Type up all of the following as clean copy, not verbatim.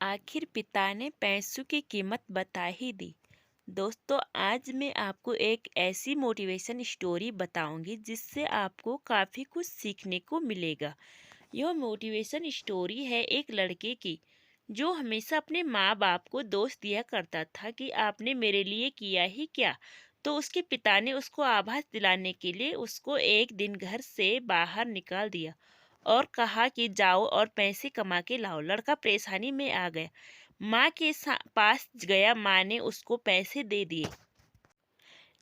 आखिर पिता ने पैसों की कीमत बता ही दी। दोस्तों, आज मैं आपको एक ऐसी मोटिवेशन स्टोरी बताऊंगी जिससे आपको काफ़ी कुछ सीखने को मिलेगा। यह मोटिवेशन स्टोरी है एक लड़के की जो हमेशा अपने माँ बाप को दोष दिया करता था कि आपने मेरे लिए किया ही क्या। तो उसके पिता ने उसको आभास दिलाने के लिए उसको एक दिन घर से बाहर निकाल दिया और कहा कि जाओ और पैसे कमा के लाओ। लड़का परेशानी में आ गया, माँ के पास गया। माँ ने उसको पैसे दे दिए,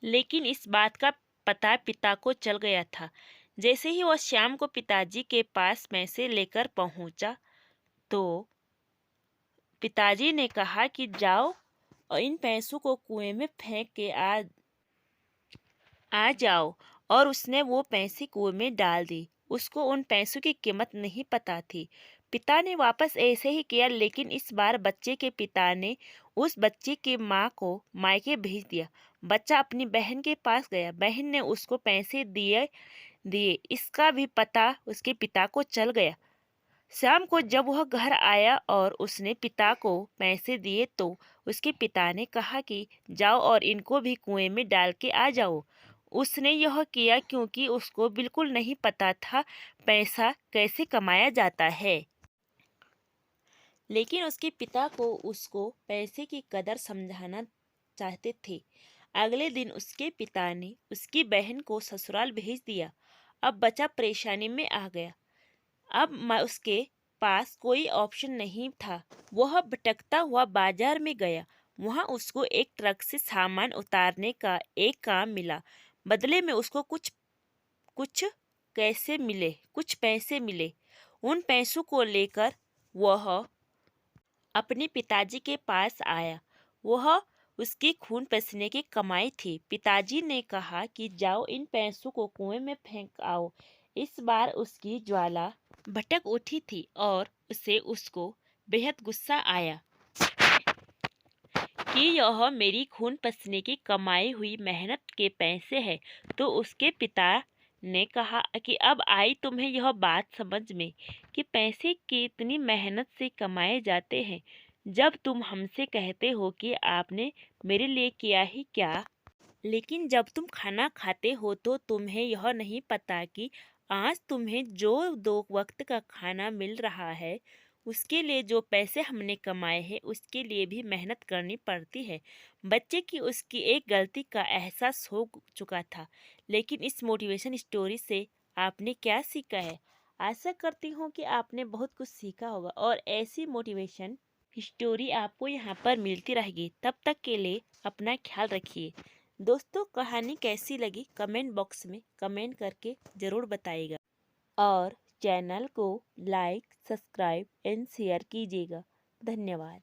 लेकिन इस बात का पता पिता को चल गया था। जैसे ही वह शाम को पिताजी के पास पैसे लेकर पहुंचा तो पिताजी ने कहा कि जाओ और इन पैसों को कुएं में फेंक के आ जाओ। और उसने वो पैसे कुएं में डाल दी। उसको उन पैसों की कीमत नहीं पता थी। पिता ने वापस ऐसे ही किया, लेकिन इस बार बच्चे के पिता ने उस बच्चे की माँ को मायके भेज दिया। बच्चा अपनी बहन के पास गया, बहन ने उसको पैसे दिए दिए इसका भी पता उसके पिता को चल गया। शाम को जब वह घर आया और उसने पिता को पैसे दिए तो उसके पिता ने कहा कि जाओ और इनको भी कुएं में डाल के आ जाओ। उसने यह किया क्योंकि उसको बिल्कुल नहीं पता था पैसा कैसे कमाया जाता है। लेकिन उसके पिता को उसको पैसे की कदर समझाना चाहते थे। अगले दिन उसके पिता ने उसकी बहन को ससुराल भेज दिया। अब बच्चा परेशानी में आ गया। अब उसके पास कोई ऑप्शन नहीं था। वह भटकता हुआ बाजार में गया। वहां उसको एक ट्रक से सामान उतारने का एक काम मिला। बदले में उसको कुछ कुछ कुछ पैसे मिले। उन पैसों को लेकर वह अपने पिताजी के पास आया। वह उसकी खून पसीने की कमाई थी। पिताजी ने कहा कि जाओ इन पैसों को कुएं में फेंक आओ। इस बार उसकी ज्वाला भटक उठी थी और उसको बेहद गुस्सा आया कि यह मेरी खून पसीने की कमाई हुई मेहनत के पैसे हैं। तो उसके पिता ने कहा कि अब आई तुम्हें यह बात समझ में कि पैसे कितनी मेहनत से कमाए जाते हैं। जब तुम हमसे कहते हो कि आपने मेरे लिए किया ही क्या, लेकिन जब तुम खाना खाते हो तो तुम्हें यह नहीं पता कि आज तुम्हें जो 2 वक्त का खाना मिल रहा है उसके लिए जो पैसे हमने कमाए हैं उसके लिए भी मेहनत करनी पड़ती है। बच्चे की उसकी एक गलती का एहसास हो चुका था। लेकिन इस मोटिवेशन स्टोरी से आपने क्या सीखा है? आशा करती हूँ कि आपने बहुत कुछ सीखा होगा और ऐसी मोटिवेशन स्टोरी आपको यहाँ पर मिलती रहेगी। तब तक के लिए अपना ख्याल रखिए। दोस्तों, कहानी कैसी लगी कमेंट बॉक्स में कमेंट करके ज़रूर बताइएगा और चैनल को लाइक, सब्सक्राइब एंड शेयर कीजिएगा। धन्यवाद।